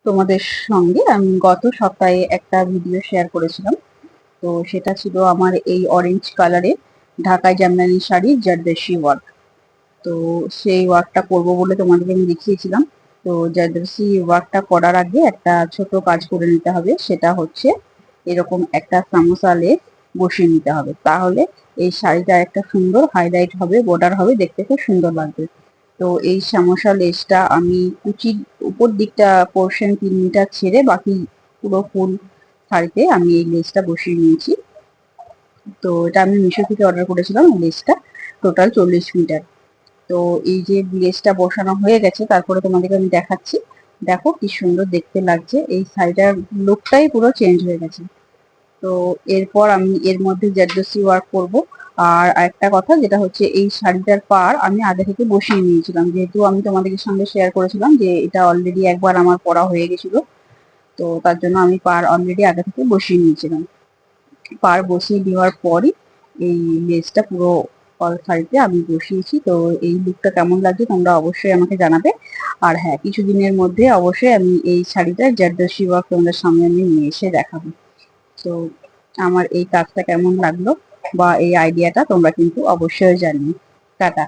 তোমাদের সঙ্গে আমি গত সপ্তাহে একটা ভিডিও শেয়ার করেছিলাম। তো সেটা ছিল আমার এই অরেঞ্জ কালারের ঢাকাই জামদানি শাড়ির জারদোসি ওয়ার্ক। তো সেই ওয়ার্কটা করব বলে তোমাদেরকে আমি দেখিয়েছিলাম। তো জারদোসি ওয়ার্কটা করার আগে একটা ছোট কাজ করে নিতে হবে, সেটা হচ্ছে এরকম একটা সামোসা লেস বসিয়ে নিতে হবে, তাহলে এই শাড়িটা একটা সুন্দর হাইলাইট হবে, বর্ডার হবে, দেখতে খুব সুন্দর লাগবে। তো এই সামোসা লেসটা আমি কুচির উপর দিকটা পোর্শন 3 মিটার ছেড়ে বাকি পুরো ফুল শাড়িতে আমি এই লেসটা বসিয়ে নিয়েছি। তো এটা আমি মিশো থেকে অর্ডার করেছিলাম, এই লেসটা টোটাল 40 মিটার। তো এই যে লেসটা বসানো হয়ে গেছে, তারপরে তোমাদেরকে আমি দেখাচ্ছি। দেখো কি সুন্দর দেখতে লাগছে, এই শাড়িটার লুকটাই পুরো চেঞ্জ হয়ে গেছে। তো এরপর আমি এর মধ্যে জারদোসি ওয়ার্ক করব। আর আরেকটা কথা যেটা হচ্ছে, এই শাড়িটার পাড় আমি আগে থেকে বসিয়ে নিয়েছিলাম, যেহেতু আমি তোমাদের সঙ্গে শেয়ার করেছিলাম যে এটা অলরেডি একবার আমার পরা হয়ে গেছিল। তো তার জন্য আমি পাড় অলরেডি আগে থেকে বসিয়ে নিয়েছিলাম। পাড় বসিয়ে দেওয়ার পরই এই লেসটা পুরো অল শাড়িতে আমি বসিয়েছি। তো এই লুকটা কেমন লাগছে তোমরা অবশ্যই আমাকে জানাবে। আর হ্যাঁ, কিছুদিনের মধ্যে অবশ্যই আমি এই শাড়িটার জারদোসি ওয়ার্ক তোমাদের সামনে আমি নিয়ে এসে দেখাবো। তো আমার এই কাজটা কেমন লাগলো বা এই আইডিয়াটা তোমরা কিন্তু অবশ্যই জানিও। টাটা।